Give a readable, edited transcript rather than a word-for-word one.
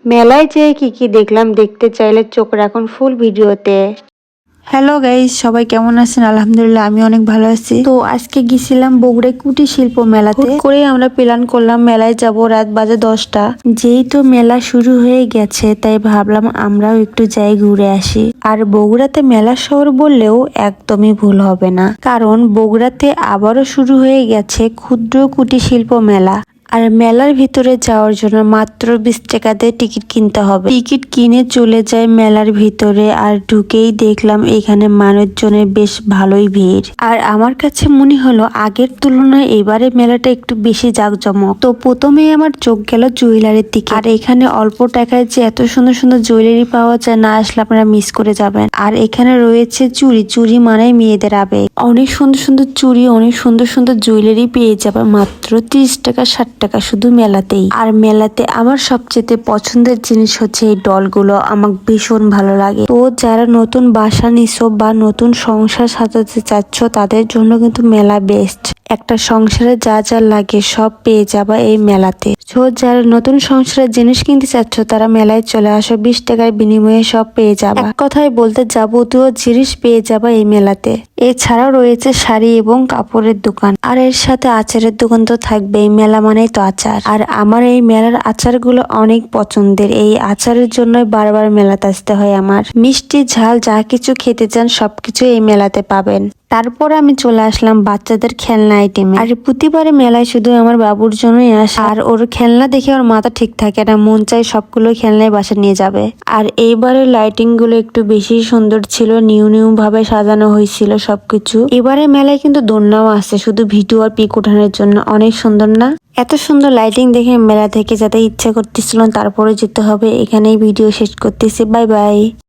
মেলায় যেয়ে কি কি দেখলাম দেখতে চাইলে চোখ রাখুন ফুল ভিডিওতে। হ্যালো গাইস, সবাই কেমন আছেন? আলহামদুলিল্লাহ আমি অনেক ভালো আছি। তো আজকে গেছিলাম বগুড়ায় কুটির শিল্প মেলাতে। হুট করে আমরা প্ল্যান করলাম মেলায় যাব, রাত বাজে 10টা। যেহেতু মেলা শুরু হয়ে গেছে তাই ভাবলাম আমরাও একটু যাই ঘুরে আসি। আর বগুড়াতে মেলা শহর বললেও একদমই ভুল হবে না, কারণ বগুড়াতে আবারও শুরু হয়ে গেছে ক্ষুদ্র কুটির শিল্প মেলা। আর মেলার ভিতরে যাওয়ার জন্য মাত্র 20 টাকা দিয়ে টিকিট কিনতে হবে। টিকিট কিনে চলে যায় মেলার ভিতরে, আর ঢুকেই দেখলাম এখানে মানুষজনের বেশ ভালোই ভিড়। আর আমার কাছে মনে হলো আগের তুলনায় এবারে মেলাটা একটু বেশি জাঁকজমক। তো প্রথমেই আমার চোখ গেল জুয়েলারির দিকে। আর এখানে অল্প টাকায় যে এত সুন্দর সুন্দর জুয়েলারি পাওয়া যায়, না আসলে আপনারা মিস করে যাবেন। আর এখানে রয়েছে চুড়ি, চুড়ি মানে মেয়েদের আবেগ। অনেক সুন্দর সুন্দর চুড়ি, অনেক সুন্দর সুন্দর জুয়েলারি পেয়ে যাবে মাত্র 30 টাকা 60 টাকা শুধু মেলাতেই। আর মেলাতে আমার সবচেয়ে পছন্দের জিনিস হচ্ছে এই ডলগুলো, আমার ভীষণ ভালো লাগে। তো যারা নতুন বাসা নিছো বা নতুন সংসার সাজাতে চাচ্ছ তাদের জন্য কিন্তু মেলা বেস্ট। একটা সংসারে যা যা লাগে সব পেয়ে যাবা এই মেলাতে। তো যারা নতুন সংসারের জিনিস কিনতে চাচ্ছ তারা মেলায় চলে আসো, 20 টাকার বিনিময়ে সব পেয়ে যাবা। এক কথায় বলতে যাবতীয় জিনিস পেয়ে যাবা এই মেলাতে। এছাড়াও রয়েছে শাড়ি এবং কাপড়ের দোকান, আর এর সাথে আচারের দোকান তো থাকবেই। মেলা মানেই তো আচার, আর আমার এই মেলার আচারগুলো অনেক পছন্দের। এই আচারের জন্যই বারবার মেলাতে আসতে হয় আমার। মিষ্টি ঝাল যা কিছু খেতে চান সবকিছু এই মেলাতে পাবেন। তারপর আমি চলে আসলাম বাচ্চাদের খেলনা আইটেমে। আর প্রতিবারে মেলায় শুধু আমার বাবুর জন্যই আসে, আর ওর খেলনা দেখে ওর মাথা ঠিক থাকে না, মন চাই সবগুলো খেলনাই বাসা নিয়ে যাবে। আর এইবারে লাইটিং গুলো একটু বেশি সুন্দর ছিল, নিউ নিউ ভাবে সাজানো হয়েছিল সবকিছু। এবারে মেলায় কিন্তু দোলনাও আছে শুধু ভিডিও আর পিক ওঠানোর জন্য। অনেক সুন্দর না? এত সুন্দর লাইটিং দেখে মেলা থেকে যেতে ইচ্ছা করতেছিল, তারপরে যেতে হবে। এখানেই ভিডিও শেষ করতেছি, বাই বাই।